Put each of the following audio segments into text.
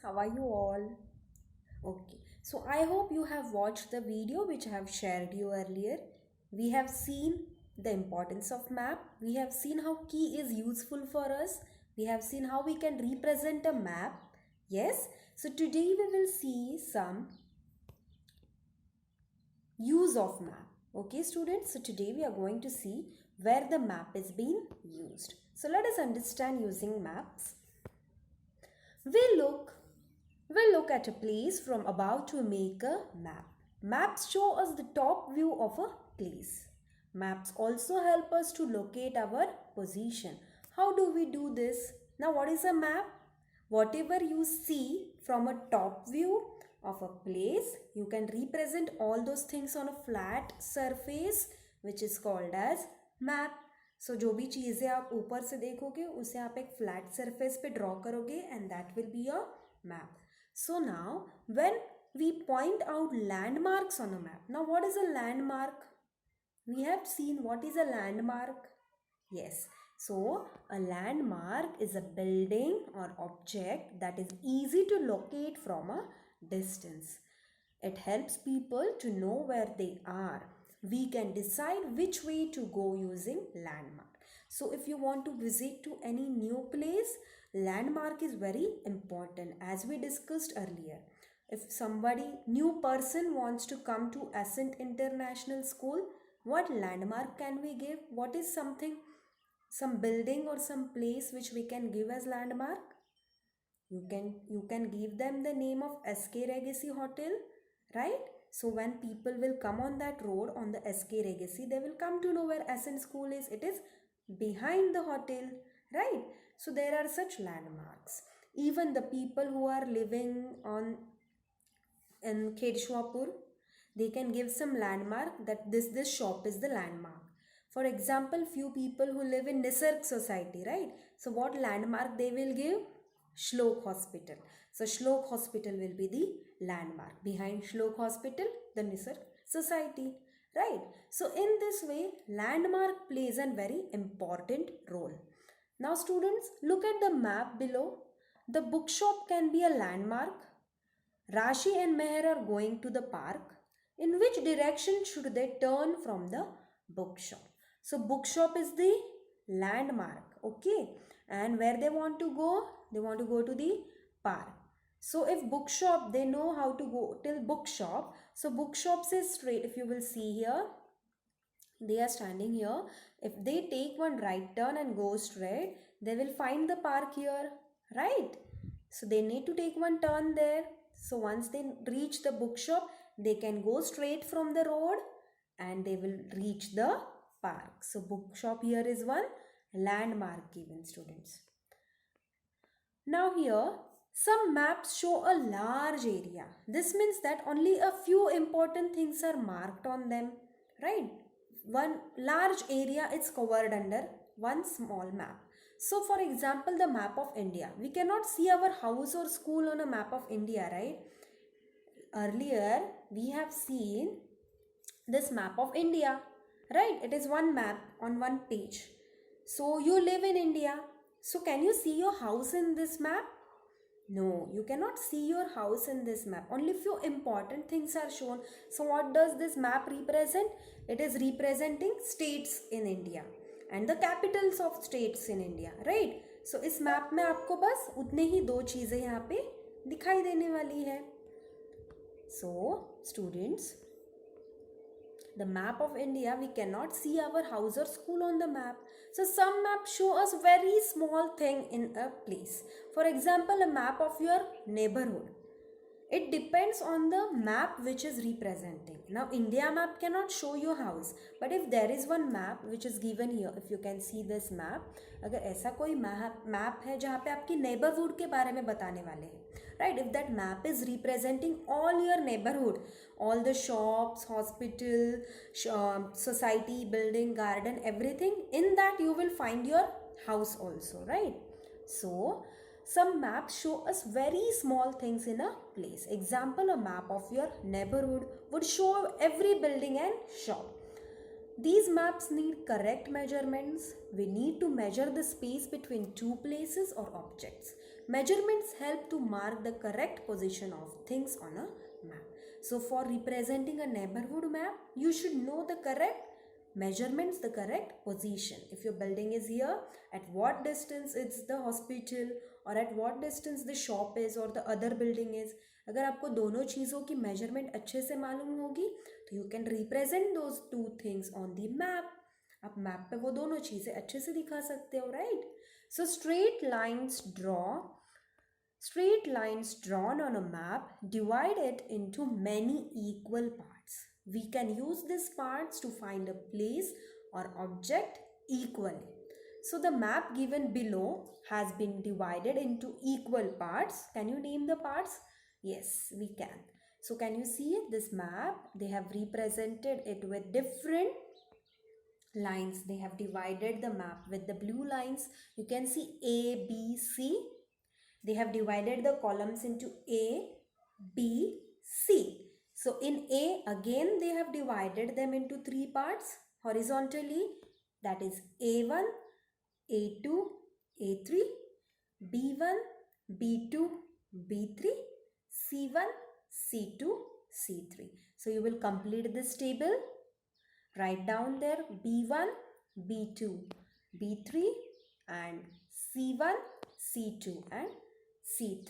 How are you all? Okay, so I hope you have watched the video which I have shared you earlier. We have seen the importance of map. We have seen how key is useful for us. We have seen how we can represent a map. Yes, so today we will see some use of map. Okay, students, so today we are going to see where the map is being used. So let us understand using maps. We look We'll look at a place from above to make a map. Maps show us the top view of a place. Maps also help us to locate our position. How do we do this? Now, what is a map? Whatever you see from a top view of a place, you can represent all those things on a flat surface, which is called as map. सो जो भी चीज़ें आप ऊपर से देखोगे उसे आप एक फ्लैट सरफेस पे ड्रॉ करोगे and that will be a map. So now when we point out landmarks on a map, now what is a landmark? We have seen what is a landmark. Yes, so a landmark is a building or object that is easy to locate from a distance. It helps people to know where they are. We can decide which way to go using landmark. So if you want to visit to any new place, landmark is very important. As we discussed earlier, if somebody new person wants to come to Ascent International School, what landmark can we give? What is some building or some place which we can give as landmark? You can give them the name of SK Regency Hotel, right? So when people will come on that road on the SK Regency, they will come to know where Ascent School is. It is behind the hotel, right? So there are such landmarks. Even the people who are living in Kedshwapur, they can give some landmark that this shop is the landmark. For example, few people who live in Nisarg society, right? So what landmark they will give? Shlok Hospital. So Shlok Hospital will be the landmark. Behind Shlok Hospital, the Nisarg society, right? So in this way, landmark plays a very important role. Now students, look at the map below. The bookshop can be a landmark. Rashi and Meher are going to the park. In which direction should they turn from the bookshop? So bookshop is the landmark, okay? And where they want to go? They want to go to the park. So if bookshop, they know how to go till bookshop. So bookshop says straight. If you will see here, they are standing here. If they take one right turn and go straight, they will find the park here, right? So they need to take one turn there. So once they reach the bookshop, they can go straight from the road and they will reach the park. So bookshop here is one landmark given, students. Now here, some maps show a large area. This means that only a few important things are marked on them, right? One large area is covered under one small map. So for example, the map of India. We cannot see our house or school on a map of India, right? Earlier, we have seen this map of India, right? It is one map on one page. So you live in India. So can you see your house in this map? No, you cannot see your house in this map. Only few important things are shown. So what does this map represent? It is representing states in India and the capitals of states in India, right? So इस map में आपको बस उतने ही दो चीज़ें यहाँ पे दिखाई देने वाली है. So students, the map of India, we cannot see our house or school on the map. So some maps show us very small thing in a place. For example, a map of your neighborhood. It depends on the map which is representing. Now India map cannot show your house, but if there is one map which is given here, if you can see this map, अगर ऐसा कोई map है जहाँ पे आपकी neighborhood के बारे में बताने वाले हैं, right? If that map is representing all your neighborhood, all the shops, hospital, society, building, garden, everything, in that you will find your house also, right? So some maps show us very small things in a place. Example, a map of your neighborhood would show every building and shop. These maps need correct measurements. We need to measure the space between two places or objects. Measurements help to mark the correct position of things on a map. So for representing a neighborhood map, you should know the correct measurements, the correct position. If your building is here, at what distance it's the hospital, or at what distance the shop is or the other building is. अगर आपको दोनों चीज़ों की measurement अच्छे से मालूम होगी तो you can represent those two things on the map. आप मैप पे वो दोनों चीज़ें अच्छे से दिखा सकते हो, right? So straight lines drawn on a map divide it into many equal parts. We can use these parts to find a place or object equally. So the map given below has been divided into equal parts. Can you name the parts? Yes, we can. So can you see this map? They have represented it with different lines. They have divided the map with the blue lines. You can see A, B, C. They have divided the columns into A, B, C. So in A, again they have divided them into three parts horizontally. That is A1, A2, A3, B1, B2, B3, C1, C2, C3. So you will complete this table. Write down there B1, B2, B3 and C1, C2 and C3.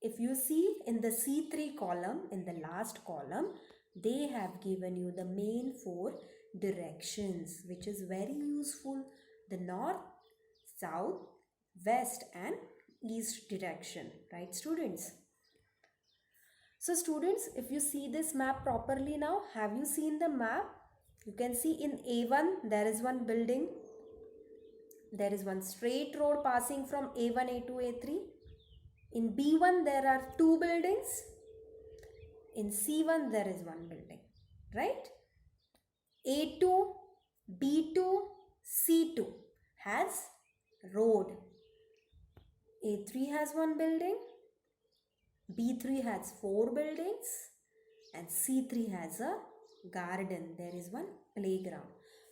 If you see in the C3 column, in the last column, they have given you the main four directions, which is very useful. The north, south, west and east direction, right students? So students, if you see this map properly now, have you seen the map? You can see in A1 there is one building. There is one straight road passing from A1, A2, A3. In B1 there are two buildings. In C1 there is one building, right? A2, B2, C2 has road. A3 has one building. B3 has four buildings and C3 has a garden. There is one playground.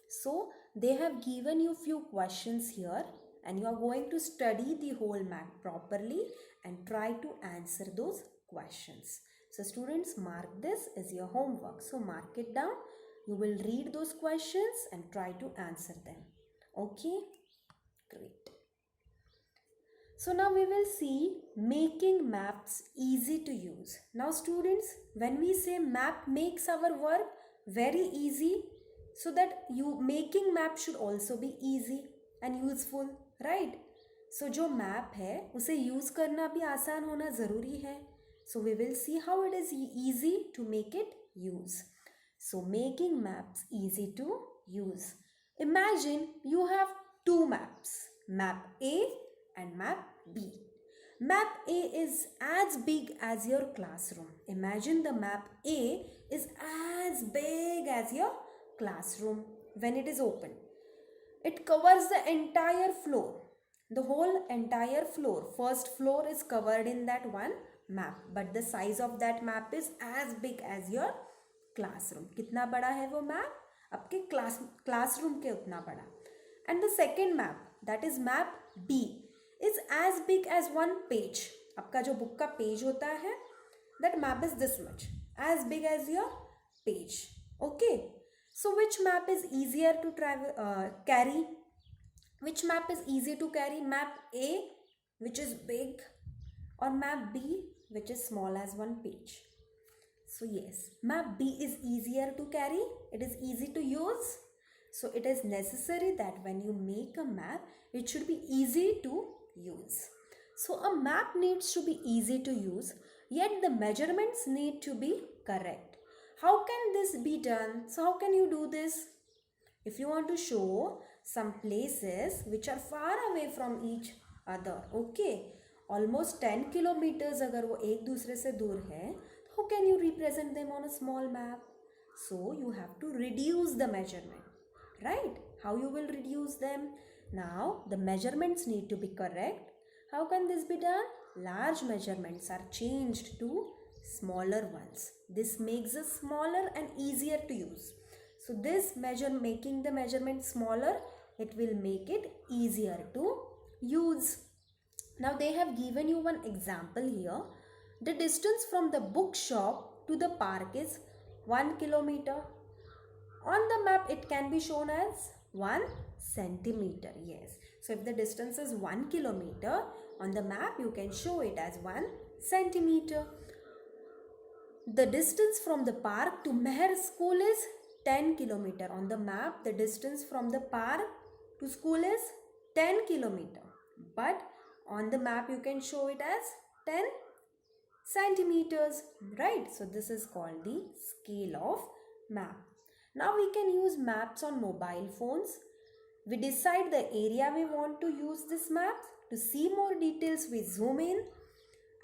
So they have given you few questions here and you are going to study the whole map properly and try to answer those questions. So students, mark this as your homework. So mark it down. You will read those questions and try to answer them. Okay, great. So now we will see making maps easy to use. Now students, when we say map makes our work very easy, so that making map should also be easy and useful, right? So जो map है उसे use करना भी आसान होना ज़रूरी है. So we will see how it is easy to make it use. So making maps easy to use. Imagine you have two maps, map A and map B. Map A is as big as your classroom. Imagine the map A is as big as your classroom when it is open. It covers the entire floor. The whole entire floor. First floor is covered in that one map. But the size of that map is as big as your classroom. कितना बड़ा है वो map? आपके classroom के उतना बड़ा. And the second map, that is map B, is as big as one page. आपका जो book का page होता है, that map is this much, as big as your page. Okay. So which map is easier to carry? Which map is easy to carry? Map A, which is big, or map B, which is small as one page? So yes, map B is easier to carry. It is easy to use. So it is necessary that when you make a map, it should be easy to use. So a map needs to be easy to use, yet the measurements need to be correct. How can this be done? So how can you do this? If you want to show some places which are far away from each other, okay, almost 10 kilometers अगर वो एक दूसरे से दूर है, how can you represent them on a small map? So you have to reduce the measurement, right? How you will reduce them? Now the measurements need to be correct. How can this be done? Large measurements are changed to smaller ones. This makes it smaller and easier to use. So this making the measurement smaller, it will make it easier to use. Now they have given you one example here. The distance from the bookshop to the park is 1 kilometer. On the map it can be shown as 1 centimeter. Yes. So if the distance is 1 kilometer, on the map you can show it as 1 centimeter. The distance from the park to Meher school is 10 kilometer. On the map the distance from the park to school is 10 kilometer. But on the map you can show it as 10 centimeters, right? So this is called the scale of map. Now we can use maps on mobile phones. We decide the area we want to use this map. To see more details, we zoom in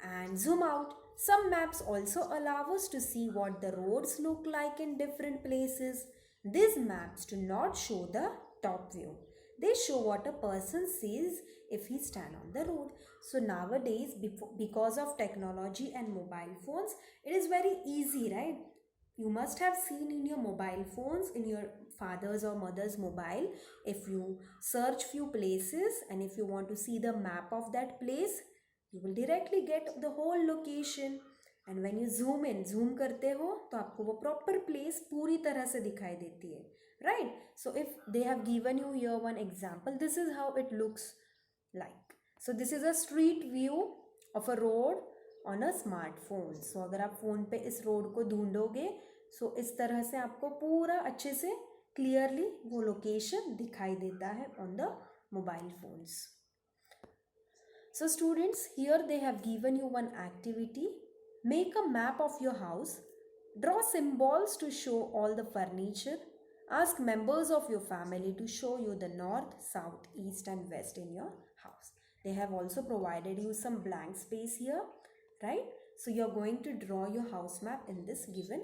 and zoom out. Some maps also allow us to see what the roads look like in different places. These maps do not show the top view. They show what a person sees if he stands on the road. So nowadays, because of technology and mobile phones, it is very easy, right? You must have seen in your mobile phones, in your father's or mother's mobile, if you search few places and if you want to see the map of that place, you will directly get the whole location. And when you zoom in, zoom करते हो तो आपको वो proper place पूरी तरह से दिखाई देती है, right? So if they have given you here one example, this is how it looks like. So this is a street view of a road on a smartphone. So अगर आप phone पे इस रोड को ढूंढोगे, so इस तरह से आपको पूरा अच्छे से clearly वो location दिखाई देता है on the mobile phones. So students, here they have given you one activity. Make a map of your house. Draw symbols to show all the furniture. Ask members of your family to show you the north, south, east and west in your house. They have also provided you some blank space here, right? So you are going to draw your house map in this given